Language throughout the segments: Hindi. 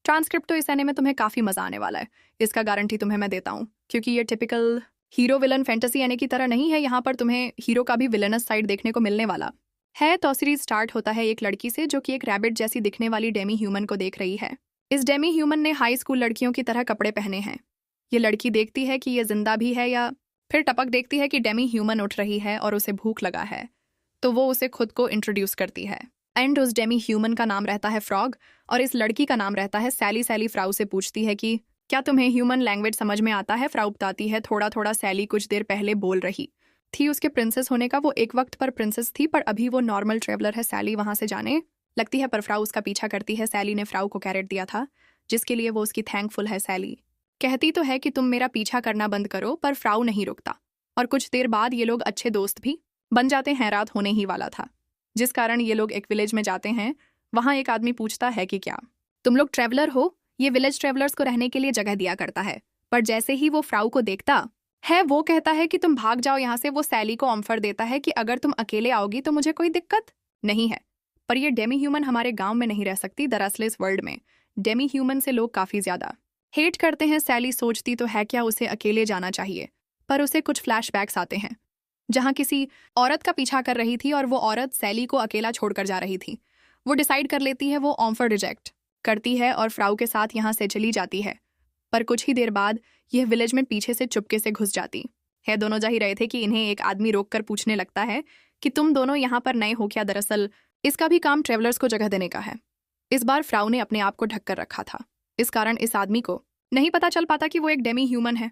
ट्रांसक्रिप्ट तो इस आने में तुम्हें काफ़ी मज़ा आने वाला है, इसका गारंटी तुम्हें मैं देता हूँ, क्योंकि ये टिपिकल हीरो विलन फैंटेसी आने की तरह नहीं है। यहाँ पर तुम्हें हीरो का भी विलनस साइड देखने को मिलने वाला है। तो सीरीज स्टार्ट होता है एक लड़की से जो कि एक रैबिट जैसी दिखने वाली डेमी ह्यूमन को देख रही है। इस डेमी ह्यूमन ने हाई स्कूल लड़कियों की तरह कपड़े पहने हैं। ये लड़की देखती है कि ये जिंदा भी है, या फिर टपक देखती है कि डेमी ह्यूमन उठ रही है और उसे भूख लगा है, तो वो उसे खुद को इंट्रोड्यूस करती है। एंड उस डेमी ह्यूमन का नाम रहता है फ्रॉग और इस लड़की का नाम रहता है सैली। सैली फ्राउ से पूछती है कि क्या तुम्हें ह्यूमन लैंग्वेज समझ में आता है। फ्राउ बताती है थोड़ा थोड़ा। सैली कुछ देर पहले बोल रही थी उसके प्रिंसेस होने का। वो एक वक्त पर प्रिंसेस थी, पर अभी वो नॉर्मल ट्रेवलर है। सैली वहां से जाने लगती है, पर फ्राउ उसका पीछा करती है। सैली ने फ्राउ को कैरेट दिया था, जिसके लिए वो उसकी थैंकफुल है। सैली कहती तो है कि तुम मेरा पीछा करना बंद करो, पर फ्राउ नहीं रुकता और कुछ देर बाद ये लोग अच्छे दोस्त भी बन जाते हैं। रात होने ही वाला था, जिस कारण ये लोग एक विलेज में जाते हैं। वहां एक आदमी पूछता है कि क्या तुम लोग ट्रेवलर हो। ये विलेज ट्रेवलर्स को रहने के लिए जगह दिया करता है, पर जैसे ही वो फ्राउ को देखता है वो कहता है कि तुम भाग जाओ यहाँ से। वो सैली को ऑफर देता है कि अगर तुम अकेले आओगी तो मुझे कोई दिक्कत नहीं है, पर ये डेमी ह्यूमन हमारे गांव में नहीं रह सकती। दरअसल इस वर्ल्ड में डेमी ह्यूमन से लोग काफी ज्यादा हेट करते हैं। सैली सोचती तो है क्या उसे अकेले जाना चाहिए, पर उसे कुछ फ्लैशबैक्स आते हैं जहां किसी औरत का पीछा कर रही थी और वो औरत सैली को अकेला छोड़कर जा रही थी। वो डिसाइड कर लेती है, वो ऑफर रिजेक्ट करती है और फ्राउ के साथ यहाँ से चली जाती है। पर कुछ ही देर बाद यह विलेज में पीछे से चुपके से घुस जाती है। दोनों जा ही रहे थे कि इन्हें एक आदमी रोककर पूछने लगता है कि तुम दोनों यहाँ पर नए हो क्या। दरअसल इसका भी काम ट्रेवलर्स को जगह देने का है। इस बार फ्राउ ने अपने आप को ढक कर रखा था, इस कारण इस आदमी को नहीं पता चल पाता कि वो एक डेमी ह्यूमन है।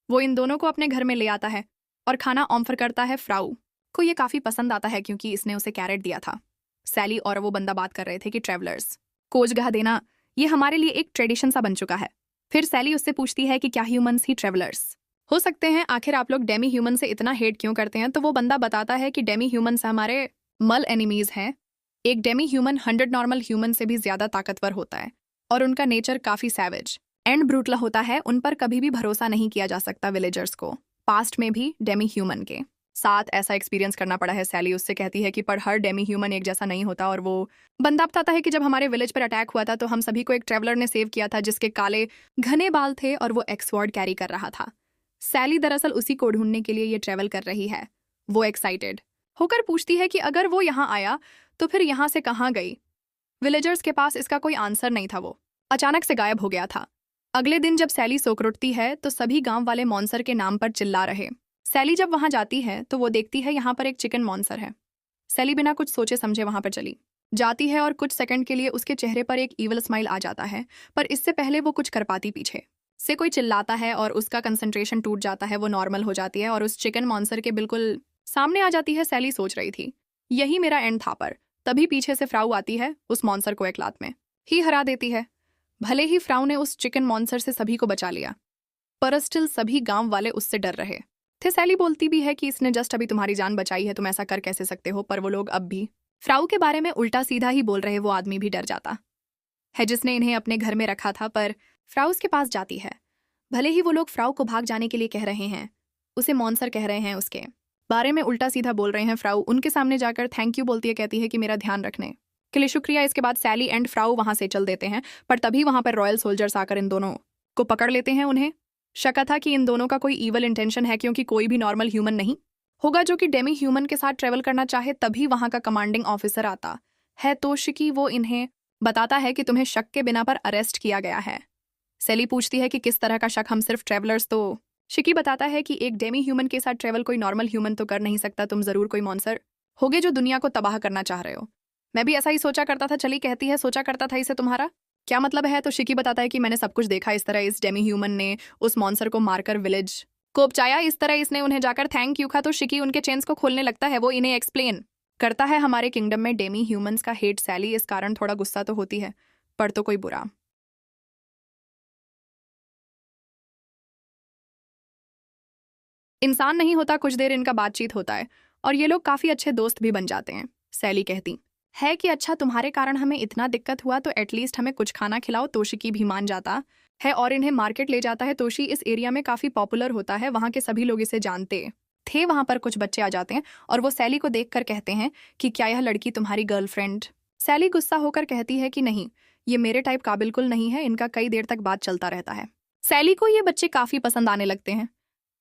वो इन दोनों को अपने घर में ले आता है और खाना ऑफर करता है। फ्राउ को ये काफी पसंद आता है क्योंकि इसने उसे कैरेट दिया था। सैली और वो बंदा बात कर रहे थे कि ट्रेवलर्स को जगह देना ये हमारे लिए एक ट्रेडिशन सा बन चुका है। फिर सैली उससे पूछती है कि क्या ह्यूमंस ही ट्रेवलर्स हो सकते हैं, आखिर आप लोग डेमी ह्यूमन से इतना हेट क्यों करते हैं। तो वो बंदा बताता है कि डेमी ह्यूमंस हमारे मल एनिमीज हैं। एक डेमी ह्यूमन 100 नॉर्मल ह्यूमन से भी ज्यादा ताकतवर होता है और उनका नेचर काफी सैवेज एंड ब्रूटल होता है। उन पर कभी भी भरोसा नहीं किया जा सकता विलेजर्स को। पास्ट में भी डेमी ह्यूमन के साथ ऐसा एक्सपीरियंस करना पड़ा है। सैली उससे कहती है कि पर हर डेमी ह्यूमन एक जैसा नहीं होता। और वो बंदा बताता है कि जब हमारे विलेज पर अटैक हुआ था तो हम सभी को एक ट्रेवलर ने सेव किया था जिसके काले घने बाल थे और वो एक्सवर्ड कैरी कर रहा था। सैली दरअसल उसी को ढूंढने के लिए ये ट्रेवल कर रही है। वो एक्साइटेड होकर पूछती है कि अगर वो यहाँ आया तो फिर यहाँ से कहाँ गई। विलेजर्स के पास इसका कोई आंसर नहीं था, वो अचानक से गायब हो गया था। अगले दिन जब सैली सोकर उठती है तो सभी गांव वाले मॉन्सर के नाम पर चिल्ला रहे। सैली जब वहां जाती है तो वो देखती है यहाँ पर एक चिकन मॉन्सर है। सैली बिना कुछ सोचे समझे वहां पर चली जाती है और कुछ सेकंड के लिए उसके चेहरे पर एक ईवल स्माइल आ जाता है, पर इससे पहले वो कुछ कर पाती पीछे से कोई चिल्लाता है और उसका कंसंट्रेशन टूट जाता है। वो नॉर्मल हो जाती है और उस चिकन मॉन्सर के बिल्कुल सामने आ जाती है। सैली सोच रही थी यही मेरा एंड था, पर तभी पीछे से फ्राउ आती है, उस मॉन्सर को एक लात में ही हरा देती है। भले ही फ्राउ ने उस चिकन मॉन्सर से सभी को बचा लिया, पर स्टिल सभी गांव वाले उससे डर रहे थे। सैली बोलती भी है कि इसने जस्ट अभी तुम्हारी जान बचाई है, तुम ऐसा कर कैसे सकते हो। पर वो लोग अब भी फ्राउ के बारे में उल्टा सीधा ही बोल रहे। वो आदमी भी डर जाता है जिसने इन्हें अपने घर में रखा था, पर फ्राउ उसके पास जाती है। भले ही वो लोग फ्राउ को भाग जाने के लिए कह रहे हैं, उसे मॉन्सर कह रहे हैं, उसके बारे में उल्टा सीधा बोल रहे हैं। फ्राउ उनके सामने जाकर थैंक यू बोलती है, कहती है कि मेरा ध्यान रखने के लिए शुक्रिया। इसके बाद सैली एंड फ्राउ वहां से चल देते हैं, पर तभी वहां पर रॉयल सोल्जर्स आकर इन दोनों को पकड़ लेते हैं। उन्हें शक था कि इन दोनों का कोई ईवल इंटेंशन है, क्योंकि कोई भी नॉर्मल ह्यूमन नहीं होगा जो कि डेमी ह्यूमन के साथ ट्रेवल करना चाहे। तभी वहां का कमांडिंग ऑफिसर आता है तो शिकी वो इन्हें बताता है कि तुम्हें शक के बिना पर अरेस्ट किया गया है। सैली पूछती है कि किस तरह का शक, हम सिर्फ ट्रेवलर्स। तो शिकी बताता है कि एक डेमी ह्यूमन के साथ ट्रेवल कोई नॉर्मल ह्यूमन तो कर नहीं सकता, तुम जरूर कोई मॉन्सर होगे जो दुनिया को तबाह करना चाह रहे हो। मैं भी ऐसा ही सोचा करता था। चली कहती है सोचा करता था, इसे तुम्हारा क्या मतलब है। तो शिकी बताता है कि मैंने सब कुछ देखा। इस तरह इस डेमी ह्यूमन ने उस मॉन्सर को मारकर विलेज को उपचाया, इस तरह इसने उन्हें जाकर थैंक यू कहा। तो शिकी उनके चेन्स को खोलने लगता है। वो इन्हें एक्सप्लेन करता है हमारे किंगडम में डेमी ह्यूमंस का हेट। सैली इस कारण थोड़ा गुस्सा तो होती है, पर तो कोई बुरा इंसान नहीं होता। कुछ देर इनका बातचीत होता है और ये लोग काफी अच्छे दोस्त भी बन जाते हैं। सैली कहती है कि अच्छा तुम्हारे कारण हमें इतना दिक्कत हुआ तो एटलीस्ट हमें कुछ खाना खिलाओ। तोशिकी भी मान जाता है और इन्हें मार्केट ले जाता है। तोशी इस एरिया में काफी पॉपुलर होता है, वहां के सभी लोग इसे जानते थे। वहां पर कुछ बच्चे आ जाते हैं और वो सैली को देखकर कहते हैं कि क्या यह लड़की तुम्हारी गर्लफ्रेंड। सैली गुस्सा होकर कहती है कि नहीं, ये मेरे टाइप का बिल्कुल नहीं है। इनका कई देर तक बात चलता रहता है। सैली को ये बच्चे काफी पसंद आने लगते हैं।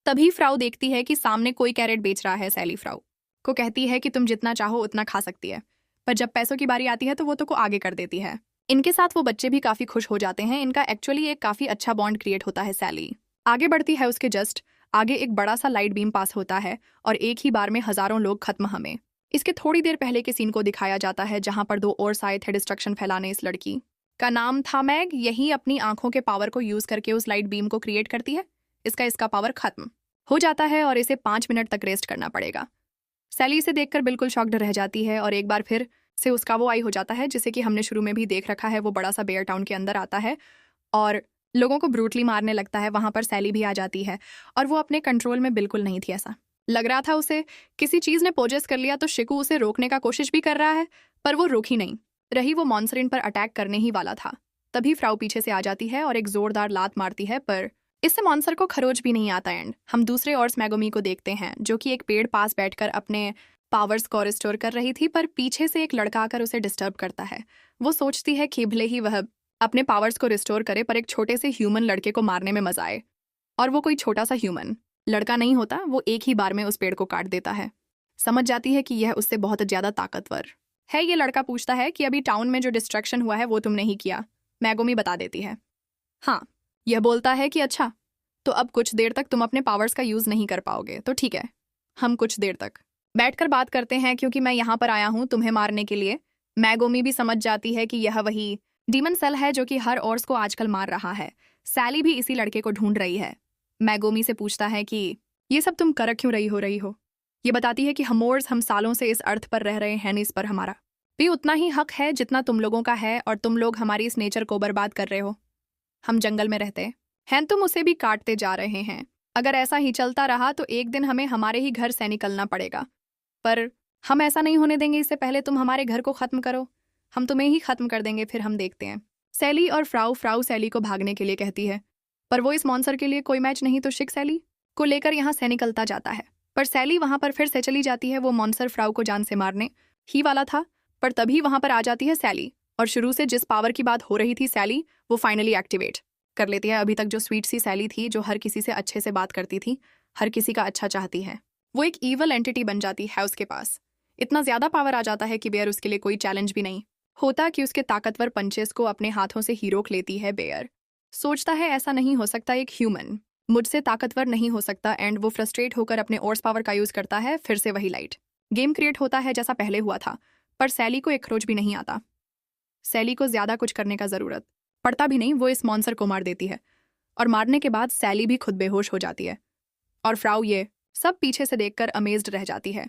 तभी फ्राउ देखती है कि सामने कोई कैरेट बेच रहा है। सैली फ्राउ को कहती है कि तुम जितना चाहो उतना खा सकती है, पर जब पैसों की बारी आती है तो वो तो को आगे कर देती है। इनके साथ वो बच्चे भी काफी खुश हो जाते हैं। इनका एक्चुअली एक काफी अच्छा बॉन्ड क्रिएट होता है। सैली आगे बढ़ती है, उसके जस्ट आगे एक बड़ा सा लाइट बीम पास होता है और एक ही बार में हजारों लोग खत्म। हमें इसके थोड़ी देर पहले के सीन को दिखाया जाता है जहां पर दो और आए थे डिस्ट्रक्शन फैलाने। इस लड़की का नाम था मैग। यही अपनी आंखों के पावर को यूज करके उस लाइट बीम को क्रिएट करती है। इसका पावर खत्म हो जाता है और इसे 5 मिनट तक रेस्ट करना पड़ेगा। सैली इसे देखकर बिल्कुल शॉक्ड रह जाती है और एक बार फिर से उसका वो आई हो जाता है जिसे कि हमने शुरू में भी देख रखा है। वो बड़ा सा बेयर टाउन के अंदर आता है और लोगों को ब्रूटली मारने लगता है। वहां पर सैली भी आ जाती है और वो अपने कंट्रोल में बिल्कुल नहीं थी। ऐसा लग रहा था उसे किसी चीज ने पोजेस कर लिया। तो शिकू उसे रोकने का कोशिश भी कर रहा है, पर वो रोक ही नहीं रही। वो मॉन्स्टर इन पर अटैक करने ही वाला था। तभी फ्राउ पीछे से आ जाती है और एक जोरदार लात मारती है, पर इससे मॉन्स्टर को खरोच भी नहीं आता। एंड हम दूसरे और मैगोमी को देखते हैं जो कि एक पेड़ पास बैठकर अपने पावर्स को रिस्टोर कर रही थी, पर पीछे से एक लड़का आकर उसे डिस्टर्ब करता है। वो सोचती है कि भले ही वह अपने पावर्स को रिस्टोर करे, पर एक छोटे से ह्यूमन लड़के को मारने में मजा आए। और वो कोई छोटा सा ह्यूमन लड़का नहीं होता। वो एक ही बार में उस पेड़ को काट देता है। समझ जाती है कि यह उससे बहुत ज्यादा ताकतवर है। ये लड़का पूछता है कि अभी टाउन में जो डिस्ट्रक्शन हुआ है वो तुमने ही किया। मैगोमी बता देती है हाँ। यह बोलता है कि अच्छा, तो अब कुछ देर तक तुम अपने पावर्स का यूज नहीं कर पाओगे, तो ठीक है, हम कुछ देर तक बैठकर बात करते हैं क्योंकि मैं यहाँ पर आया हूँ तुम्हें मारने के लिए। मैगोमी भी समझ जाती है कि यह वही डीमन सेल है जो कि हर औरस को आजकल मार रहा है। सैली भी इसी लड़के को ढूंढ रही है। मैगोमी से पूछता है कि ये सब तुम कर क्यों रही हो। ये बताती है कि हम सालों से इस अर्थ पर रह रहे हैं, इस पर हमारा भी उतना ही हक है जितना तुम लोगों का है, और तुम लोग हमारी इस नेचर को बर्बाद कर रहे हो। हम जंगल में रहते हैं, तुम उसे भी काटते जा रहे हैं। अगर ऐसा ही चलता रहा तो एक दिन हमें हमारे ही घर से निकलना पड़ेगा, पर हम ऐसा नहीं होने देंगे। इससे पहले तुम हमारे घर को खत्म करो, हम तुम्हें ही खत्म कर देंगे, फिर हम देखते हैं। सैली और फ्राउ सैली को भागने के लिए कहती है, पर वो इस मॉन्स्टर के लिए कोई मैच नहीं। तो शिक सैली को लेकर यहाँ से निकलता जाता है, पर सैली वहां पर फिर से चली जाती है। वो मॉन्स्टर फ्राउ को जान से मारने ही वाला था, पर तभी वहां पर आ जाती है सैली और शुरू से जिस पावर की बात हो रही थी सैली, वो फाइनली एक्टिवेट कर लेती है। अभी तक जो स्वीट सी सैली थी, जो हर किसी से अच्छे से बात करती थी, हर किसी का अच्छा चाहती है, वो एक ईवल एंटिटी बन जाती है। उसके पास इतना ज्यादा पावर आ जाता है कि बेयर उसके लिए कोई चैलेंज भी नहीं होता कि उसके ताकतवर पंचेस को अपने हाथों से ही रोक लेती है। बेयर सोचता है ऐसा नहीं हो सकता, एक ह्यूमन मुझसे ताकतवर नहीं हो सकता। एंड वो फ्रस्ट्रेट होकर अपने ऑर्स पावर का यूज करता है। फिर से वही लाइट गेम क्रिएट होता है जैसा पहले हुआ था, पर सैली को एक खरोच भी नहीं आता। सैली को ज्यादा कुछ करने का जरूरत पड़ता भी नहीं। वो इस मॉन्स्टर को मार देती है और मारने के बाद सैली भी खुद बेहोश हो जाती है और फ्राउ ये सब पीछे से देखकर अमेज्ड रह जाती है।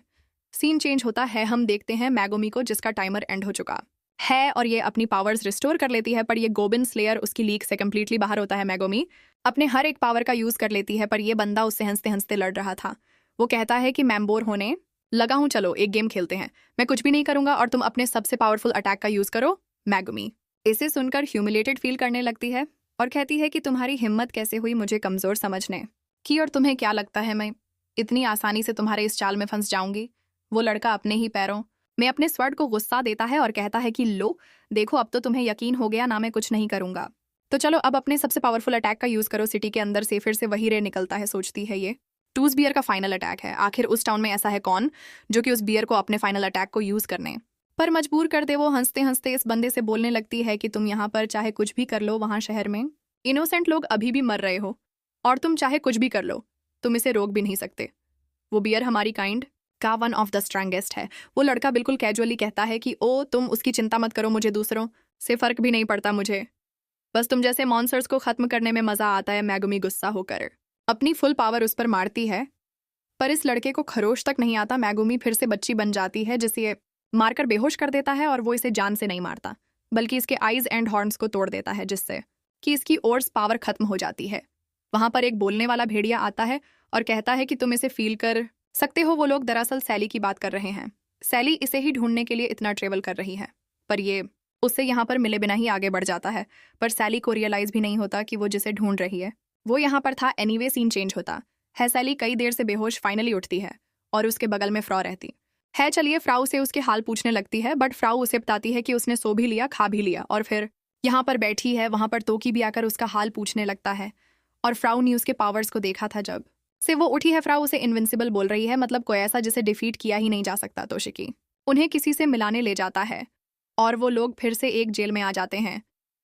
सीन चेंज होता है, हम देखते हैं मैगोमी को जिसका टाइमर एंड हो चुका है और ये अपनी पावर्स रिस्टोर कर लेती है, पर ये गोबिन स्लेयर उसकी लीक से कंप्लीटली बाहर होता है। मैगोमी अपने हर एक पावर का यूज कर लेती है, पर ये बंदा उससे हंसते हंसते लड़ रहा था। वो कहता है कि मैं बोर होने लगा हूं, चलो एक गेम खेलते हैं। मैं कुछ भी नहीं करूंगा और तुम अपने सबसे पावरफुल अटैक का यूज करो। मैगोमी इसे सुनकर ह्यूमिलेटेड फील करने लगती है और कहती है कि तुम्हारी हिम्मत कैसे हुई मुझे कमजोर समझने की, और तुम्हें क्या लगता है मैं इतनी आसानी से तुम्हारे इस चाल में फंस जाऊंगी। वो लड़का अपने ही पैरों में अपने स्वर्ड को गुस्सा देता है और कहता है कि लो देखो, अब तो तुम्हें यकीन हो गया ना, मैं कुछ नहीं करूंगा, तो चलो अब अपने सबसे पावरफुल अटैक का यूज करो। सिटी के अंदर से फिर से वही रे निकलता है। सोचती है ये टूस बियर का फाइनल अटैक है। आखिर उस टाउन में ऐसा है कौन जो कि उस बियर को अपने फाइनल अटैक को यूज करने पर मजबूर कर दे। वो हंसते हंसते इस बंदे से बोलने लगती है कि तुम यहाँ पर चाहे कुछ भी कर लो, वहां शहर में इनोसेंट लोग अभी भी मर रहे हो और तुम चाहे कुछ भी कर लो, तुम इसे रोक भी नहीं सकते। वो बियर हमारी काइंड का वन ऑफ द स्ट्रांगेस्ट है। वो लड़का बिल्कुल कैजुअली कहता है कि ओ तुम उसकी चिंता मत करो, मुझे दूसरों से फर्क भी नहीं पड़ता, मुझे बस तुम जैसे मॉन्स्टर्स को खत्म करने में मजा आता है। मैगोमी गुस्सा होकर अपनी फुल पावर उस पर मारती है, पर इस लड़के को खरोश तक नहीं आता। मैगोमी फिर से बच्ची बन जाती है जिसे मारकर बेहोश कर देता है और वो इसे जान से नहीं मारता बल्कि इसके आईज एंड हॉर्न्स को तोड़ देता है, जिससे कि इसकी ओर्स पावर खत्म हो जाती है। वहां पर एक बोलने वाला भेड़िया आता है और कहता है कि तुम इसे फील कर सकते हो। वो लोग दरअसल सैली की बात कर रहे हैं। सैली इसे ही ढूंढने के लिए इतना ट्रेवल कर रही है, पर ये उससे यहाँ पर मिले बिना ही आगे बढ़ जाता है। पर सैली को रियलाइज भी नहीं होता कि वो जिसे ढूंढ रही है वो यहाँ पर था। एनीवे सीन चेंज होता है। सैली कई देर से बेहोश फाइनली उठती है और उसके बगल में फ्रॉ रहती है। चलिए फ्राउ से उसके हाल पूछने लगती है, बट फ्राउ उसे बताती है कि उसने सो भी लिया, खा भी लिया और फिर यहाँ पर बैठी है, वहां पर तोकी भी आकर उसका हाल पूछने लगता है। और फ्राउ ने उसके पावर्स को देखा था जब से वो उठी है। फ्राउ उसे इनविंसिबल बोल रही है, मतलब कोई ऐसा जिसे डिफीट किया ही नहीं जा सकता। तोशिकी उन्हें किसी से मिलाने ले जाता है और वो लोग फिर से एक जेल में आ जाते हैं।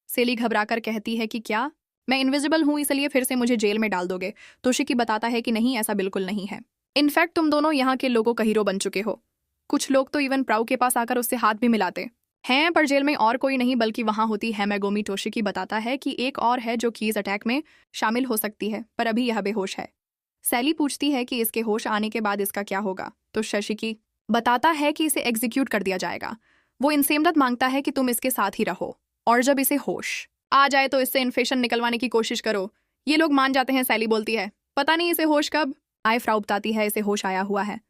सेली घबराकर कहती है कि क्या मैं इनविजिबल हूँ इसलिए फिर से मुझे जेल में डाल दोगे? तोशिकी बताता है कि नहीं, ऐसा बिल्कुल नहीं है। इनफैक्ट तुम दोनों यहाँ के लोगों का हीरो बन चुके हो। कुछ लोग तो इवन प्राउ के पास आकर उससे हाथ भी मिलाते हैं, पर जेल में और कोई नहीं बल्कि वहां होती है मेगोमी। तोशिकी बताता है कि एक और है जो कीज अटैक में शामिल हो सकती है, पर अभी यह बेहोश है। सैली पूछती है कि इसके होश आने के बाद इसका क्या होगा, तो शशिकी बताता है कि इसे एग्जीक्यूट कर दिया जाएगा। वो इंसेमरत मांगता है कि तुम इसके साथ ही रहो और जब इसे होश आ जाए तो इससे इन्फेक्शन निकलवाने की कोशिश करो। ये लोग मान जाते हैं। सैली बोलती है पता नहीं इसे होश कब आए। फ्राउ बताती है इसे होश आया हुआ है,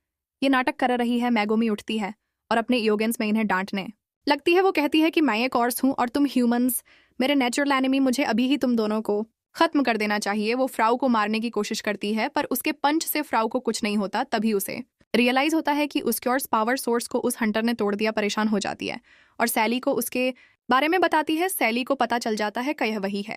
ये नाटक कर रही है। मेगोमी उठती है और अपने योगेंस में इन्हें डांटने लगती है। वो कहती है कि मैं एक कॉर्स हूँ और तुम ह्यूमंस मेरे नेचुरल एनिमी, मुझे अभी ही तुम दोनों को खत्म कर देना चाहिए। वो फ्राउ को मारने की कोशिश करती है पर उसके पंच से फ्राउ को कुछ नहीं होता। तभी उसे रियलाइज होता है कि उसके और पावर सोर्स को उस हंटर ने तोड़ दिया। परेशान हो जाती है और सैली को उसके बारे में बताती है। सैली को पता चल जाता है कि यह वही है।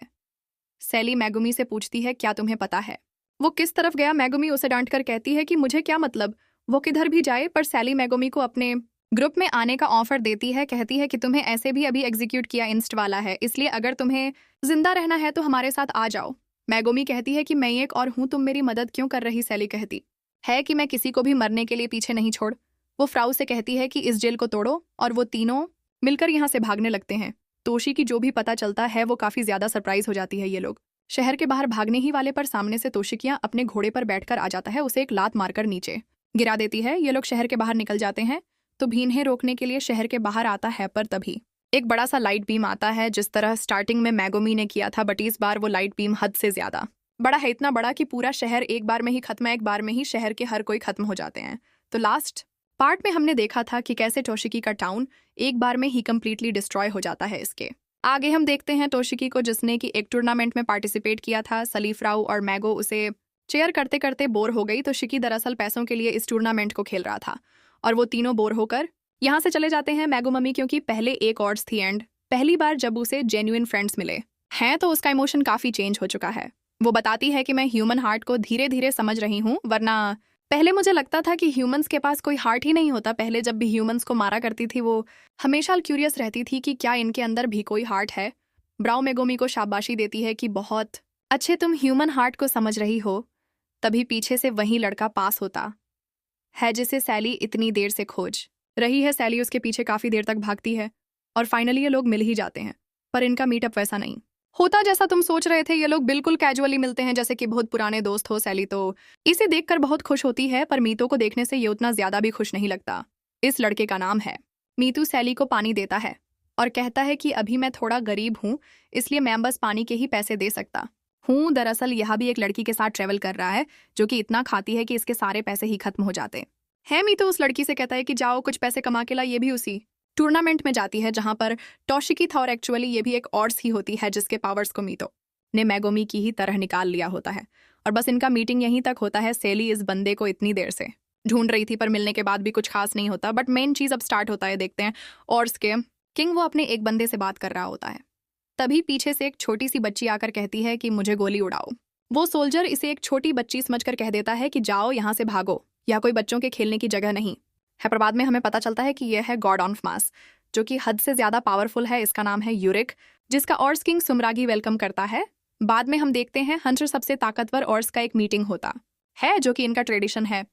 सैली मेगुमी से पूछती है क्या तुम्हें पता है वो किस तरफ गया? मेगुमी उसे डांट कर कहती है कि मुझे क्या मतलब, वो किधर भी जाए। पर सैली मेगुमी को अपने ग्रुप में आने का ऑफर देती है। कहती है कि तुम्हें ऐसे भी अभी एग्जीक्यूट किया इंस्ट वाला है, इसलिए अगर तुम्हें जिंदा रहना है तो हमारे साथ आ जाओ। मेगुमी कहती है कि मैं एक और हूँ, तुम मेरी मदद क्यों कर रही? सैली कहती है कि मैं किसी को भी मरने के लिए पीछे नहीं छोड़। वो फ्राउ से कहती है कि इस जेल को तोड़ो और वो तीनों मिलकर यहाँ से भागने लगते हैं। तोशी की जो भी पता चलता है वो काफी ज्यादा सरप्राइज हो जाती है। ये लोग शहर के बाहर भागने ही वाले पर सामने से तोशिकिया अपने घोड़े पर बैठकर आ जाता है, उसे एक लात मारकर नीचे गिरा देती है। ये लोग शहर के बाहर निकल जाते हैं तो भीन्हें रोकने के लिए शहर के बाहर आता है, पर तभी एक बड़ा सा लाइट बीम आता है जिस तरह स्टार्टिंग में मेगुमी ने किया था, बट इस बार वो लाइट बीम हद से ज्यादा बड़ा है। इतना बड़ा कि पूरा शहर एक बार में ही खत्म है, एक बार में ही शहर के हर कोई खत्म हो जाते हैं। तो लास्ट पार्ट में हमने देखा था कि कैसे टोशिकी का टाउन एक बार में ही कंप्लीटली डिस्ट्रॉय हो जाता है। इसके आगे हम देखते हैं टोशिकी को, जिसने कि एक टूर्नामेंट में पार्टिसिपेट किया था। सलीफ्राउ और मैगो उसे चेयर करते करते बोर हो गई, तो शिकी दरअसल पैसों के लिए इस टूर्नामेंट को खेल रहा था और वो तीनों बोर होकर यहाँ से चले जाते हैं। मैगो मम्मी क्योंकि पहले एक ऑर्ड्स थी एंड पहली बार जब उसे जेन्युइन फ्रेंड्स मिले हैं तो उसका इमोशन काफी चेंज हो चुका है। वो बताती है कि मैं ह्यूमन हार्ट को धीरे धीरे समझ रही हूँ, वरना पहले मुझे लगता था कि ह्यूमंस के पास कोई हार्ट ही नहीं होता। पहले जब भी ह्यूमंस को मारा करती थी वो हमेशा क्यूरियस रहती थी कि क्या इनके अंदर भी कोई हार्ट है। ब्राउ मेगोमी को शाबाशी देती है कि बहुत अच्छे, तुम ह्यूमन हार्ट को समझ रही हो। तभी पीछे से वही लड़का पास होता है जिसे सैली इतनी देर से खोज रही है। सैली उसके पीछे काफी देर तक भागती है और फाइनली ये लोग मिल ही जाते हैं, पर इनका मीटअप वैसा नहीं होता जैसा तुम सोच रहे थे। ये लोग बिल्कुल कैजुअली मिलते हैं जैसे कि बहुत पुराने दोस्त हो। सैली तो इसे देखकर बहुत खुश होती है, पर मीतू को देखने से ये उतना ज्यादा भी खुश नहीं लगता। इस लड़के का नाम है मीतू। सैली को पानी देता है और कहता है कि अभी मैं थोड़ा गरीब हूँ इसलिए मैं बस पानी के ही पैसे दे सकता हूँ। दरअसल यह भी एक लड़की के साथ ट्रेवल कर रहा है जो कि इतना खाती है कि इसके सारे पैसे ही खत्म हो जाते हैं। मीतू उस लड़की से कहता है कि जाओ कुछ पैसे कमा के ला। ये भी उसी टूर्नामेंट में जाती है जहां पर टोशिकी था और एक्चुअली ये भी एक ऑर्ड्स ही होती है जिसके पावर्स को मीतो ने मेगोमी की ही तरह निकाल लिया होता है। और बस इनका मीटिंग यहीं तक होता है। सेली इस बंदे को इतनी देर से ढूंढ रही थी पर मिलने के बाद भी कुछ खास नहीं होता, बट मेन चीज अब स्टार्ट होता है। देखते हैं ऑर्ड्स के किंग वो अपने एक बंदे से बात कर रहा होता है। तभी पीछे से एक छोटी सी बच्ची आकर कहती है कि मुझे गोली उड़ाओ। वो सोल्जर इसे एक छोटी बच्ची समझकर कह देता है कि जाओ यहाँ से भागो, यह कोई बच्चों के खेलने की जगह नहीं है। पर बाद में हमें पता चलता है कि यह है गॉड ऑफ मास जो कि हद से ज्यादा पावरफुल है। इसका नाम है यूरिक, जिसका ऑर्स किंग सुमरागी वेलकम करता है। बाद में हम देखते हैं हंटर सबसे ताकतवर ऑर्स का एक मीटिंग होता है जो कि इनका ट्रेडिशन है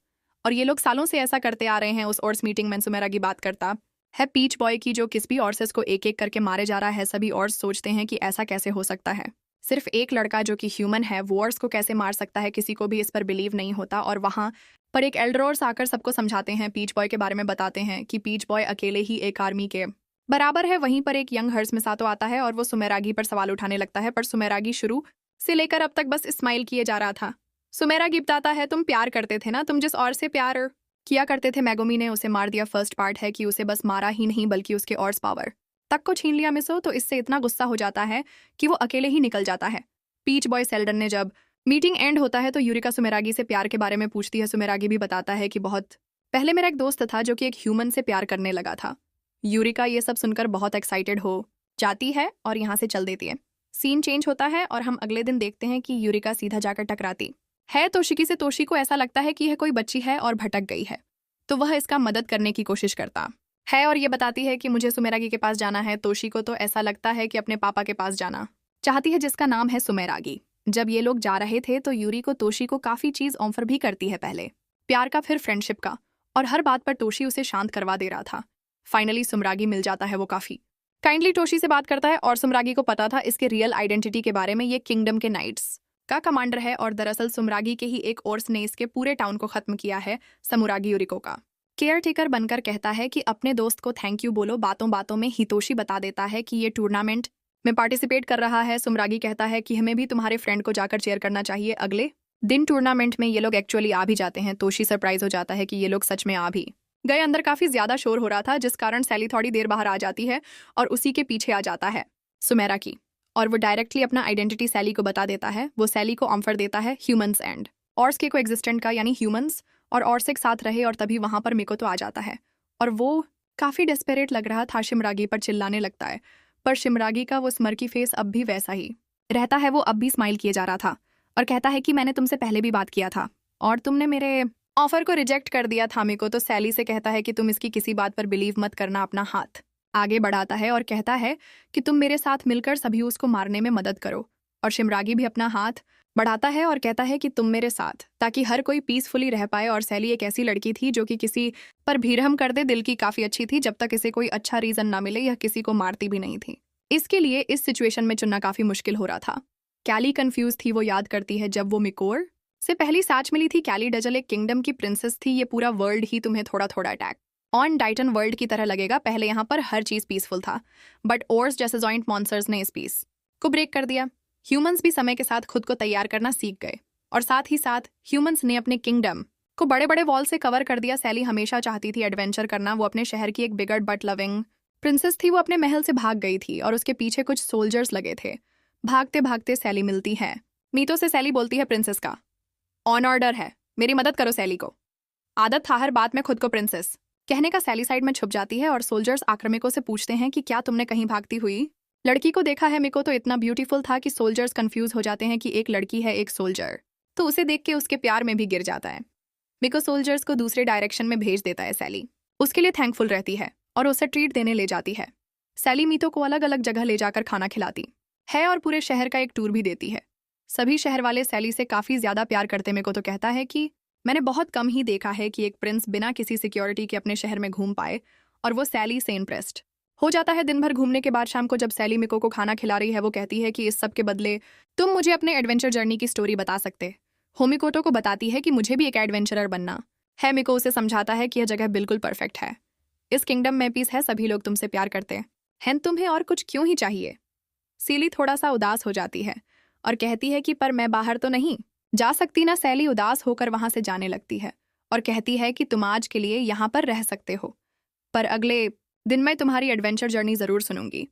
और ये लोग सालों से ऐसा करते आ रहे हैं। उस ऑर्स मीटिंग में सुमरागी बात करता है पीच बॉय की, जो किस भी ऑर्सेस को एक एक करके मारे जा रहा है। सभी ऑर्स सोचते हैं कि ऐसा कैसे हो सकता है, सिर्फ एक लड़का जो कि ह्यूमन है वो ऑर्स को कैसे मार सकता है। किसी को भी इस पर बिलीव नहीं होता और वहां पर एक एल्डरोर्स आकर सबको समझाते हैं, पीच बॉय के बारे में बताते हैं कि पीच बॉय अकेले ही एक आर्मी के बराबर है। वहीं पर एक यंग हर्स मिसातो आता है और वो सुमेरागी पर सवाल उठाने लगता है, पर सुमेरागी शुरू से लेकर अब तक बस स्माइल किए जा रहा था। सुमेरागी बताता है तुम प्यार करते थे ना, तुम जिस और से प्यार किया करते थे मेगोमी ने उसे मार दिया। फर्स्ट पार्ट है कि उसे बस मारा ही नहीं बल्कि उसके ऑर्स पावर तक को छीन लिया मिसो, तो इससे इतना गुस्सा हो जाता है कि वो अकेले ही निकल जाता है। पीच बॉय सेल्डन ने जब मीटिंग एंड होता है तो यूरिका सुमेरागी से प्यार के बारे में पूछती है। सुमेरागी भी बताता है कि बहुत पहले मेरा एक दोस्त था जो कि एक ह्यूमन से प्यार करने लगा था। यूरिका ये सब सुनकर बहुत एक्साइटेड हो जाती है और यहाँ से चल देती है। सीन चेंज होता है और हम अगले दिन देखते हैं कि यूरिका सीधा जाकर टकराती है तोशिकी से। तोशी को ऐसा लगता है कि यह कोई बच्ची है और भटक गई है, तो वह इसका मदद करने की कोशिश करता है और ये बताती है कि मुझे सुमेरागी के पास जाना है। तोशी को तो ऐसा लगता है कि अपने पापा के पास जाना चाहती है, जिसका नाम है सुमेरागी। जब ये लोग जा रहे थे तो यूरी को तोशी को काफ़ी चीज़ ऑफर भी करती है, पहले प्यार का, फिर फ्रेंडशिप का, और हर बात पर तोशी उसे शांत करवा दे रहा था। फाइनली सुमरागी मिल जाता है, वो काफ़ी काइंडली तोशी से बात करता है और सुमरागी को पता था इसके रियल आइडेंटिटी के बारे में। ये किंगडम के नाइट्स का कमांडर है और दरअसल सुमरागी के ही एक ओर्स ने इसके पूरे टाउन को खत्म किया है। समुरागी यूरिको का केयर टेकर बनकर कहता है कि अपने दोस्त को थैंक यू बोलो। बातों बातों में हितोशी बता देता है कि ये टूर्नामेंट में पार्टिसिपेट कर रहा है। सुमरागी कहता है कि हमें भी तुम्हारे फ्रेंड को जाकर चेयर करना चाहिए। अगले दिन टूर्नामेंट में ये लोग एक्चुअली आ भी जाते हैं। तोशी सरप्राइज हो जाता है कि ये लोग सच में आ भी गए। अंदर काफ़ी ज़्यादा शोर हो रहा था, जिस कारण सैली थोड़ी देर बाहर आ जाती है और उसी के पीछे आ जाता है सुमेरा की, और वो डायरेक्टली अपना आइडेंटिटी सैली को बता देता है। वो सैली को ऑफर देता है ह्यूमंस एंड ऑर्स के को एग्जिस्टेंट का, यानी ह्यूमंस और ऑर्स एक साथ रहे। और तभी वहाँ पर मिको तो आ जाता है और वो काफ़ी डेस्परेट लग रहा था, शिमरागी पर चिल्लाने लगता है। पर शिमरागी का वो स्मर्की फेस अब भी वैसा ही रहता है। वो अब भी स्माइल किए जा रहा था और कहता है कि मैंने तुमसे पहले भी बात किया था और तुमने मेरे ऑफर को रिजेक्ट कर दिया था। मिको तो सैली से कहता है कि तुम इसकी किसी बात पर बिलीव मत करना। अपना हाथ आगे बढ़ाता है और कहता है कि तुम मेरे साथ मिलकर सभी उसको मारने में मदद करो। और शिमरागी भी अपना हाथ बढ़ाता है और कहता है कि तुम मेरे साथ, ताकि हर कोई पीसफुली रह पाए। और सैली एक ऐसी लड़की थी जो कि किसी पर भीरहम कर दे, दिल की काफ़ी अच्छी थी। जब तक इसे कोई अच्छा रीज़न ना मिले, यह किसी को मारती भी नहीं थी। इसके लिए इस सिचुएशन में चुनना काफ़ी मुश्किल हो रहा था। कैली कंफ्यूज थी। वो याद करती है जब वो मिकोर से पहली साच मिली थी। कैली डजल एक किंगडम की प्रिंसेस थी। ये पूरा वर्ल्ड ही तुम्हें थोड़ा थोड़ा अटैक ऑन टाइटन वर्ल्ड की तरह लगेगा। पहले यहाँ पर हर चीज़ पीसफुल था, बट ओर्स जैसे जॉइंट मॉन्स्टर्स ने इस पीस को ब्रेक कर दिया। ह्यूमंस भी समय के साथ खुद को तैयार करना सीख गए और साथ ही साथ ह्यूमंस ने अपने किंगडम को बड़े बड़े वॉल से कवर कर दिया। सैली हमेशा चाहती थी एडवेंचर करना। वो अपने शहर की एक बिगड़ बट लविंग प्रिंसेस थी। वो अपने महल से भाग गई थी और उसके पीछे कुछ सोल्जर्स लगे थे। भागते भागते सैली मिलती है मीतो से। सैली बोलती है प्रिंसेस का ऑन ऑर्डर है, मेरी मदद करो। सैली को आदत था हर बात में खुद को प्रिंसेस कहने का। सैली साइड में छुप जाती है और सोल्जर्स आक्रामकों से पूछते हैं कि क्या तुमने कहीं भागती हुई लड़की को देखा है। मिको तो इतना ब्यूटीफुल था कि सोल्जर्स कंफ्यूज हो जाते हैं कि एक लड़की है एक सोल्जर, तो उसे देख के उसके प्यार में भी गिर जाता है। मिको सोल्जर्स को दूसरे डायरेक्शन में भेज देता है। सैली उसके लिए थैंकफुल रहती है और उसे ट्रीट देने ले जाती है। सैली मीतो को अलग अलग जगह ले जाकर खाना खिलाती है और पूरे शहर का एक टूर भी देती है। सभी शहर वाले सैली से काफ़ी ज़्यादा प्यार करते। मिको तो कहता है कि मैंने बहुत कम ही देखा है कि एक प्रिंस बिना किसी सिक्योरिटी के अपने शहर में घूम पाए, और वो सैली से इम्प्रेस्ड हो जाता है। दिन भर घूमने के बाद शाम को जब सैली मिको को खाना खिला रही है, वो कहती है कि इस सब के बदले तुम मुझे अपने एडवेंचर जर्नी की स्टोरी बता सकते हो। मिकोटो को बताती है कि मुझे भी एक एडवेंचरर बनना है। मिको उसे समझाता है कि यह जगह बिल्कुल परफेक्ट है। इस किंगडम में पीस है, सभी लोग तुमसे प्यार करते हैं, तुम्हें और कुछ क्यों ही चाहिए। सैली थोड़ा सा उदास हो जाती है और कहती है कि पर मैं बाहर तो नहीं जा सकती ना। सैली उदास होकर वहां से जाने लगती है और कहती है कि तुम आज के लिए यहाँ पर रह सकते हो, पर अगले दिन मैं तुम्हारी एडवेंचर जर्नी ज़रूर सुनूंगी।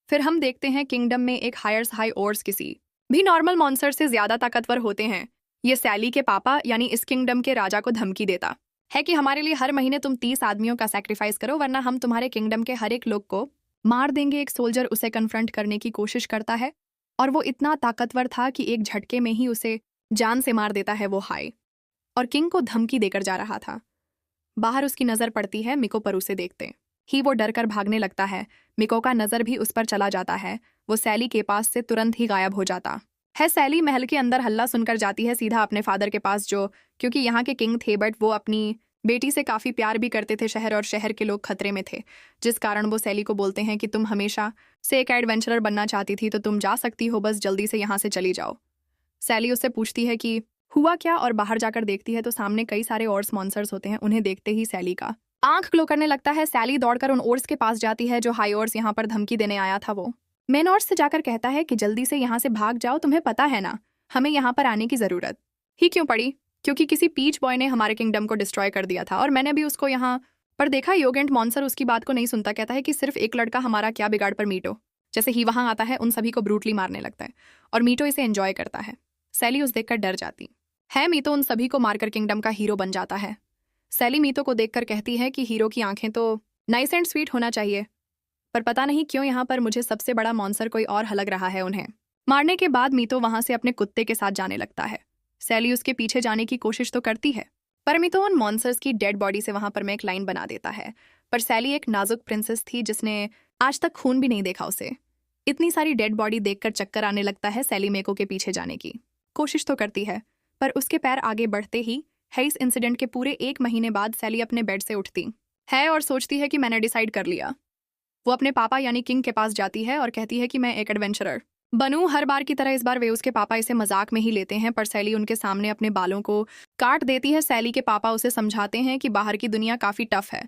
फिर हम देखते हैं किंगडम में एक हायर्स हाई ओर्स किसी भी नॉर्मल मॉन्स्टर से ज़्यादा ताकतवर होते हैं। ये सैली के पापा यानी इस किंगडम के राजा को धमकी देता है कि हमारे लिए हर महीने तुम 30 आदमियों का सैक्रिफाइस करो, वरना हम तुम्हारे किंगडम के हर एक लोग को मार देंगे। एक सोल्जर उसे कन्फ्रंट करने की कोशिश करता है और वो इतना ताकतवर था कि एक झटके में ही उसे जान से मार देता है। वो हाई और किंग को धमकी देकर जा रहा था। बाहर उसकी नज़र पड़ती है मिको पर। उसे देखते ही वो डर कर भागने लगता है। मिको का नज़र भी उस पर चला जाता है। वो सैली के पास से तुरंत ही गायब हो जाता है। सैली महल के अंदर हल्ला सुनकर जाती है सीधा अपने फादर के पास, जो क्योंकि यहाँ के किंग थे, बट वो अपनी बेटी से काफ़ी प्यार भी करते थे शहर, और शहर के लोग खतरे में थे, जिस कारण वो सैली को बोलते हैं कि तुम हमेशा से एक एडवेंचरर बनना चाहती थी, तो तुम जा सकती हो, बस जल्दी से यहाँ से चली जाओ। सैली उससे पूछती है कि हुआ क्या, और बाहर जाकर देखती है तो सामने कई सारे ओर्स मॉन्स्टर्स होते हैं। उन्हें देखते ही सैली का आंख ग्लो करने लगता है। सैली दौड़कर उन ओर्स के पास जाती है जो हाई ओर्स यहाँ पर धमकी देने आया था। वो मेन ओर्स से जाकर कहता है कि जल्दी से यहाँ से भाग जाओ, तुम्हें पता है ना हमें यहाँ पर आने की ज़रूरत ही क्यों पड़ी, क्योंकि किसी पीच बॉय ने हमारे किंगडम को डिस्ट्रॉय कर दिया था और मैंने भी उसको यहाँ पर देखा। योगेंट मॉन्स्टर उसकी बात को नहीं सुनता, कहता है कि सिर्फ एक लड़का हमारा क्या बिगाड़, पर मीटो जैसे ही वहाँ आता है उन सभी को ब्रूटली मारने लगता है और मीटो इसे एंजॉय करता है। सैली उस देखकर डर जाती है। मीतो उन सभी को मारकर किंगडम का हीरो बन जाता है। सैली मीतो को देखकर कहती है कि हीरो की आंखें तो नाइस एंड स्वीट होना चाहिए, पर पता नहीं क्यों यहाँ पर मुझे सबसे बड़ा मॉन्स्टर कोई और हलग रहा है उन्हें। मारने के बाद मीतो वहां से अपने कुत्ते के साथ जाने लगता है। सैली उसके पीछे जाने की कोशिश तो करती है, पर मीतो उन मॉन्स्टर्स की डेड बॉडी से वहां पर मैं एक लाइन बना देता है। पर सैली एक नाजुक प्रिंसेस थी जिसने आज तक खून भी नहीं देखा उसे। इतनी सारी डेड बॉडी देखकर चक्कर आने लगता है। सैली मेको के पीछे जाने की कोशिश तो करती है, पर उसके पैर आगे बढ़ते ही है इस इंसिडेंट के पूरे 1 महीने बाद सैली अपने बेड से उठती है और सोचती है कि मैंने डिसाइड कर लिया। वो अपने पापा यानी किंग के पास जाती है और कहती है कि मैं एक एडवेंचरर बनूं। हर बार की तरह इस बार वे उसके पापा इसे मजाक में ही लेते हैं, पर सैली उनके सामने अपने बालों को काट देती है। सैली के पापा उसे समझाते हैं कि बाहर की दुनिया काफ़ी टफ है।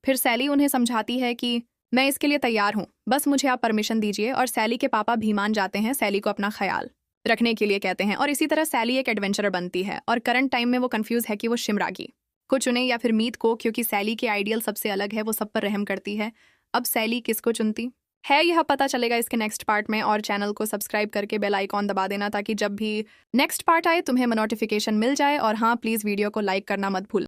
फिर सैली उन्हें समझाती है कि मैं इसके लिए तैयार हूँ, बस मुझे आप परमिशन दीजिए। और सैली के पापा भी मान जाते हैं, सैली को अपना ख्याल रखने के लिए कहते हैं। और इसी तरह सैली एक एडवेंचरर बनती है। और करंट टाइम में वो कंफ्यूज है कि वो शिमरागी को चुने या फिर मीत को, क्योंकि सैली के आइडियल सबसे अलग है, वो सब पर रहम करती है। अब सैली किसको चुनती है यह पता चलेगा इसके नेक्स्ट पार्ट में। और चैनल को सब्सक्राइब करके बेल आइकॉन दबा देना ताकि जब भी नेक्स्ट पार्ट आए तुम्हें नोटिफिकेशन मिल जाए। और हाँ, प्लीज़ वीडियो को लाइक करना मत भूलना।